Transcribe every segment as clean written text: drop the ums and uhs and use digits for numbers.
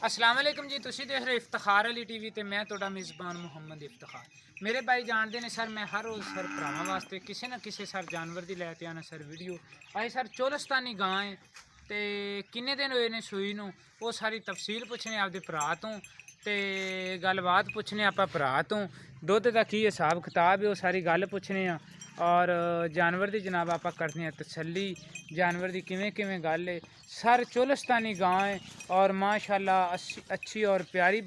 अस्सलाम वालेकुम जी, तुसी देख रहे इफ्तिखार अली टीवी ते मैं तुहाडा मेज़बान मुहम्मद इफ्तिखार। मेरे भाई जानते ने सर, मैं हर रोज़ सर भरावां वास्ते किसी ना किसी सर जानवर दी लैके आना सर वीडियो। अज सर चोलस्तानी गां है ते किन्ने दिन होए ने सूई नूं, वो सारी तफसील पुछने आपदे भरा तो ते गलबात पुछने आपां भरा तो, दुध दा की हिसाब किताब है वो सारी गल पुछने आ। और जानवर की जनाब आप करने तसल्ली, जानवर की किवें किवें गल है। सर चोलस्तानी गां है और माशाल्लाह अच्छी और प्यारी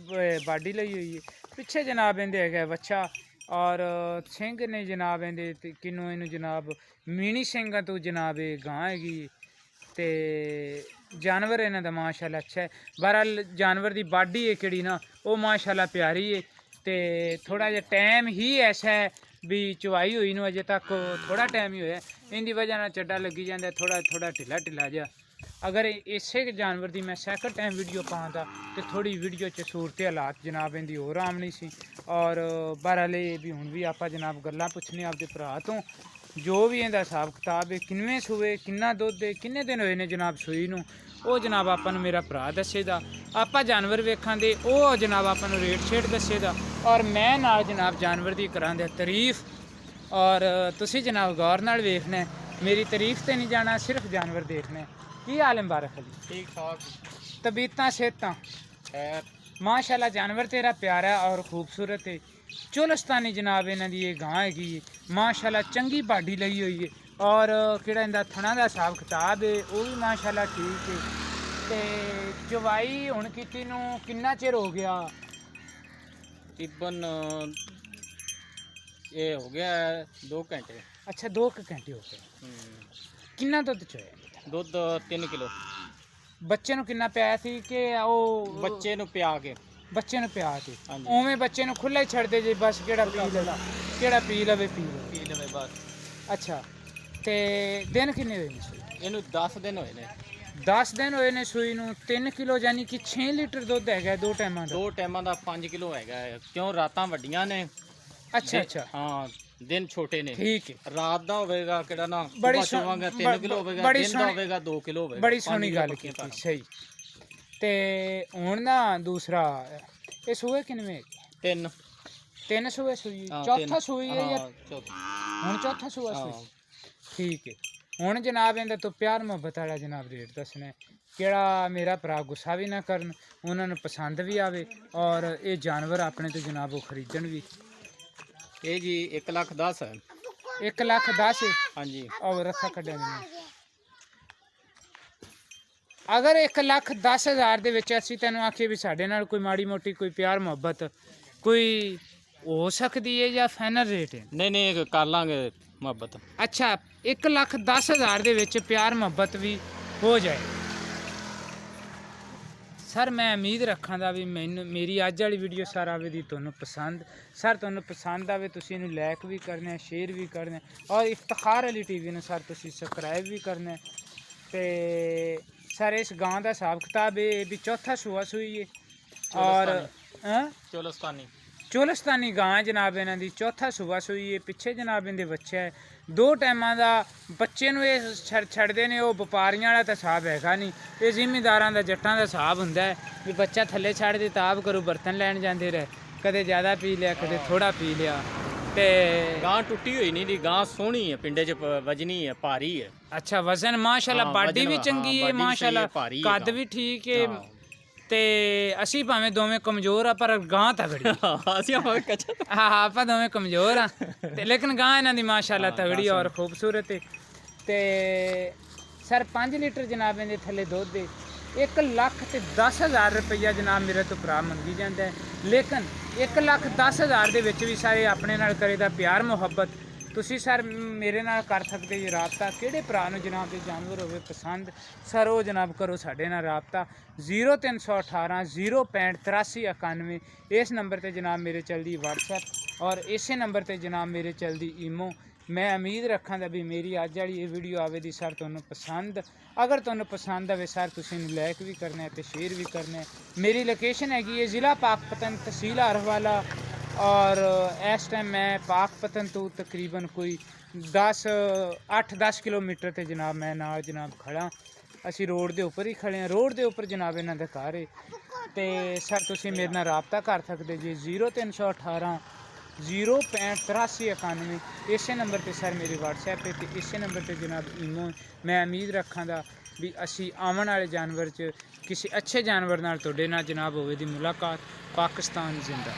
बाडी लई हुई है। पिछे जनाब इहदे है बच्चा और सिंह ने जनाब इहदे किन्नू इनू जनाब मीनी सिंह तो जनाब ये गां हैगी ते जानवर इन्हां दा माशाल्लाह अच्छा है। बहरहाल जानवर की बाडी है किहड़ी ना वो माशाल्लाह प्यारी है ते थोड़ा जिहा टाइम ही ऐसा है भी चवाई हुई नूं अजे तक थोड़ा टाइम ही होया, इनकी वजह नाल चड्डा लगी जाता थोड़ा थोड़ा ढिला ढिला जिहा। अगर इसे जानवर की मैं सैकंड टाइम वीडियो पाता तो थोड़ी वीडियो च सूरत हालात जनाब इनकी होर आमनी सी। और बहरहाल भी हुण भी आप जनाब गल्लां पुछने आपदे भरा तो जो भी इहदा हिसाब किताब है, किन्नवें सूए, किन्ना दुध है, किन्ने दिन होए ने जनाब सूई नूं, वो जनाब आपां नूं मेरा भरा दस्सेगा। आपां जानवर वेखां दे वो जनाब आपां नूं रेट शेट दस्सेगा और मैं नाल जनाब जानवर की करांदे तारीफ। और तुसी जनाब गौर नाल वेखना है, मेरी तारीफ ते नहीं जाना, सिर्फ जानवर देखना है। की हाल है मुबारक अली? ठीक ठाक तबीयतां सेहतां खैर। माशाल्लाह जानवर तेरा प्यारा और खूबसूरत है। चोलस्तानी जनाब इन्हां दी गां हैगी माशाल्लाह, चंगी बाडी लई हुई है और किहड़ा इंदा थणा दा हिसाब किताब है वो भी माशाल्लाह ठीक है। ते चवाई हुण कीती नूं किन्ना चिर हो गया? तकरीबन ये हो गया है 2 घंटे। अच्छा 2 घंटे हो गए। किन्ना दुध चोया? दुध 3 किलो बच्चे नूं किन्ना पिया सी कि ਉਹ ਬੱਚੇ ਨੂੰ ਪਿਆ ਕੇ? ਬੱਚੇ ਨੂੰ ਪਿਆ ਕੇ ਹਾਂਜੀ। ਉਵੇਂ ਬੱਚੇ ਨੂੰ ਖੁੱਲਾ ਹੀ ਛੱਡਦੇ ਜੇ ਬਸ ਕਿਹੜਾ ਪੀ ਲਵੇ, ਕਿਹੜਾ ਪੀ ਲਵੇ ਪੀ ਲਵੇ। ਪੀ ਲਵੇ ਬਸ। ਅੱਛਾ ਤੇ ਦਿਨ ਕਿੰਨੇ ਹੋਏ ਨੇ ਸੂਈ? ਇਹਨੂੰ 10 ਦਿਨ ਹੋਏ ਨੇ। 10 ਦਿਨ ਹੋਏ ਨੇ ਸੂਈ ਨੂੰ। 3 ਕਿਲੋ ਯਾਨੀ ਕਿ 6 ਲੀਟਰ ਦੁੱਧ ਹੈਗਾ ਦੋ ਟਾਈਮਾਂ ਦਾ? 2 ਟਾਈਮਾਂ ਦਾ 5 ਕਿਲੋ ਹੈਗਾ ਹੈ, ਕਿਉਂ ਰਾਤਾਂ ਵੱਡੀਆਂ ਨੇ। ਅੱਛਾ ਅੱਛਾ ਹਾਂ, ਦਿਨ ਛੋਟੇ ਨੇ। ਠੀਕ ਹੈ। ਰਾਤ ਦਾ ਹੋਵੇਗਾ ਕਿਹੜਾ ਨਾ ਬੜੀ ਸੁਬਾਹ 3 ਕਿਲੋ ਹੋਵੇਗਾ, ਦਿਨ ਦਾ ਹੋਵੇਗਾ 2 ਕਿਲੋ ਹੋਵੇਗਾ। ਬੜੀ ਸੋਹਣੀ ਗੱਲ ਕੀਤੀ, ਸਹੀ। ਤੇ ਹੁਣ ਨਾ ਦੂਸਰਾ ਇਹ ਸੂਏ ਕਿੰਨੇ ਹੈਗੇ? 3 ਸੂਏ ਸੂਈ? ਚੌਥਾ ਸੂਈ ਹੈ ਜਾਂ ਹੁਣ ਚੌਥਾ ਸੂਆ ਸੂਈ? ਠੀਕ ਹੈ। ਹੁਣ ਜਨਾਬ ਇਹਦਾ ਤੋਂ ਪਿਆਰ ਮੁਹੱਬਤ ਵਾਲਾ ਜਨਾਬ ਰੇਟ ਦੱਸਣਾ ਹੈ, ਕਿਹੜਾ ਮੇਰਾ ਭਰਾ ਗੁੱਸਾ ਵੀ ਨਾ ਕਰਨ, ਉਹਨਾਂ ਨੂੰ ਪਸੰਦ ਵੀ ਆਵੇ ਔਰ ਇਹ ਜਾਨਵਰ ਆਪਣੇ ਤੋਂ ਜਨਾਬ ਉਹ ਖਰੀਦਣ ਵੀ। ਇਹ ਜੀ 1,10,000 ਹੈ। 1,10,000? ਹਾਂਜੀ। और रस्सा कड्ढिया मैंने। अगर 1,10,000 ਦੇ ਵਿੱਚ ਅਸੀਂ ਤੈਨੂੰ ਆਖੀਏ ਵੀ ਸਾਡੇ ਨਾਲ ਕੋਈ ਮਾੜੀ ਮੋਟੀ ਕੋਈ ਪਿਆਰ ਮੁਹੱਬਤ ਕੋਈ ਹੋ ਸਕਦੀ ਹੈ ਜਾਂ ਫਾਈਨਲ ਰੇਟ ਹੈ? ਨਹੀਂ ਨਹੀਂ, ਕਰ ਲਾਂਗੇ ਮੁਹੱਬਤ। ਅੱਛਾ 1,10,000 ਦੇ ਵਿੱਚ ਪਿਆਰ ਮੁਹੱਬਤ ਵੀ ਹੋ ਜਾਏ। ਸਰ ਮੈਂ ਉਮੀਦ ਰੱਖਾਂਗਾ ਵੀ ਮੈਨੂੰ ਮੇਰੀ ਅੱਜ ਵਾਲੀ ਵੀਡੀਓ ਸਰ ਆਵੇ ਦੀ ਤੁਹਾਨੂੰ ਪਸੰਦ। ਸਰ ਤੁਹਾਨੂੰ ਪਸੰਦ ਆਵੇ ਤੁਸੀਂ ਇਹਨੂੰ ਲਾਈਕ ਵੀ ਕਰਨਾ, ਸ਼ੇਅਰ ਵੀ ਕਰਨਾ ਔਰ ਇਫਤਿਖਾਰ ਅਲੀ ਟੀਵੀ ਨੂੰ ਸਰ ਤੁਸੀਂ ਸਬਸਕ੍ਰਾਈਬ ਵੀ ਕਰਨਾ। ਤੇ ਸਰ ਇਸ ਗਾਂ ਦਾ ਹਿਸਾਬ ਕਿਤਾਬ ਇਹ ਵੀ ਚੌਥਾ ਸੂਆ ਸੂਈ ਹੈ ਔਰ ਚੋਲਸਤਾਨੀ ਗਾਂ ਜਨਾਬ ਇਹਨਾਂ ਦੀ ਚੌਥਾ ਸੂਆ ਸੂਈ ਹੈ। ਪਿੱਛੇ ਜਨਾਬ ਇਹਦੇ ਬੱਚਾ ਹੈ, 2 ਟਾਈਮਾਂ ਦਾ ਬੱਚੇ ਨੂੰ ਇਹ ਛੱਡਦੇ ਨੇ। ਉਹ ਵਪਾਰੀਆਂ ਵਾਲਾ ਤਾਂ ਹਿਸਾਬ ਹੈਗਾ ਨਹੀਂ, ਇਹ ਜ਼ਿਮੀਂਦਾਰਾਂ ਦਾ ਜੱਟਾਂ ਦਾ ਹਿਸਾਬ ਹੁੰਦਾ ਹੈ ਵੀ ਬੱਚਾ ਥੱਲੇ ਛੱਡ ਦੇ ਤਾਂ ਆਪ ਕਰੂ ਬਰਤਨ ਲੈਣ ਜਾਂਦੇ ਰਹੇ, ਕਦੇ ਜ਼ਿਆਦਾ ਪੀ ਲਿਆ ਕਦੇ ਥੋੜਾ ਪੀ ਲਿਆ। ਤੇ ਗਾਂ ਟੁੱਟੀ ਹੋਈ ਨਹੀਂ ਦੀ ਗਾਂ ਸੋਹਣੀ ਹੈ, ਪਿੰਡੇ 'ਚ ਵਜਨੀ ਹੈ, ਭਾਰੀ ਹੈ। ਅੱਛਾ ਵਜ਼ਨ ਮਾਸ਼ਾਅੱਲਾ, ਬਾਡੀ ਵੀ ਚੰਗੀ ਹੈ ਮਾਸ਼ਾਅੱਲਾ, ਕੱਦ ਵੀ ਠੀਕ ਹੈ। ਤੇ ਅਸੀਂ ਭਾਵੇਂ ਦੋਵੇਂ ਕਮਜ਼ੋਰ ਆ ਪਰ ਗਾਂ ਤਗੜੀ। ਅਸੀਂ ਭਾਵੇਂ ਕੱਚਾ ਹਾਂ ਹਾਂ ਆਪਾਂ ਦੋਵੇਂ ਕਮਜ਼ੋਰ ਆ ਤੇ ਲੇਕਿਨ ਗਾਂ ਇਹਨਾਂ ਦੀ ਮਾਸ਼ਾਅੱਲਾ ਤਗੜੀ ਔਰ ਖੂਬਸੂਰਤ ਹੈ। ਤੇ ਸਰ 5 ਲੀਟਰ ਜਨਾਬ ਇਹਦੇ ਥੱਲੇ ਦੁੱਧ ਦੇ 1,10,000 ਰੁਪਈਆ ਜਨਾਬ ਮੇਰੇ ਤੋਂ ਭਰਾ ਮੰਗੀ ਜਾਂਦਾ ਹੈ। ਲੇਕਿਨ 1,10,000 ਦੇ ਵਿੱਚ ਵੀ ਸਾਰੇ ਆਪਣੇ ਨਾਲ ਕਰੇ ਦਾ ਪਿਆਰ ਮੁਹੱਬਤ ਤੁਸੀਂ ਸਰ ਮੇਰੇ ਨਾਲ ਕਰ ਸਕਦੇ ਜੀ ਰਾਬਤਾ। ਕਿਹੜੇ ਭਰਾ ਨੂੰ ਜਨਾਬ ਦੇ ਜਾਨਵਰ ਹੋਵੇ ਪਸੰਦ ਸਰ ਉਹ ਜਨਾਬ ਕਰੋ ਸਾਡੇ ਨਾਲ ਰਾਬਤਾ 0318 065 8391। ਇਸ ਨੰਬਰ ਤੇ ਜਨਾਬ ਮੇਰੇ ਚਲਦੀ WhatsApp ਔਰ ਇਸੇ ਨੰਬਰ ਤੇ ਜਨਾਬ ਮੇਰੇ ਚਲਦੀ ਈਮੋ। मैं उम्मीद रखा भी मेरी अज वाली ये वीडियो आवे दी सर तुहानू पसंद। अगर तुहानू पसंद आवे सर तुसीं लाइक भी करना है तो शेयर भी करना है। मेरी लोकेशन हैगी है ज़िला पाकपतन तहसील हरवाला और इस टाइम मैं पाकपतन तो तकरीबन कोई 8-10 किलोमीटर ते जनाब मैं नाल जनाब खड़ा। असी रोड के उपर ही खड़े हैं। रोड के उपर जनाब इन्हां दा घर है ਤੇ ਸਰ ਤੁਸੀਂ ਮੇਰੇ ਨਾਲ ਰਾਬਤਾ ਕਰ ਸਕਦੇ ਜੀ 0318 0658391 ਇਸੇ ਨੰਬਰ ਤੇ ਸਰ ਮੇਰੀ WhatsApp ਹੈ ਤੇ ਇਸੇ ਨੰਬਰ ਤੇ ਜਨਾਬ ਈਮੋ। ਮੈਂ ਉਮੀਦ ਰੱਖਾਂਗਾ ਵੀ ਅਸੀਂ ਆਉਣ ਵਾਲੇ ਜਾਨਵਰ 'ਚ ਕਿਸੇ ਅੱਛੇ ਜਾਨਵਰ ਨਾਲ ਤੁਹਾਡੇ ਨਾਲ ਜਨਾਬ ਹੋਵੇ ਦੀ ਮੁਲਾਕਾਤ। ਪਾਕਿਸਤਾਨ ਜ਼ਿੰਦਾ।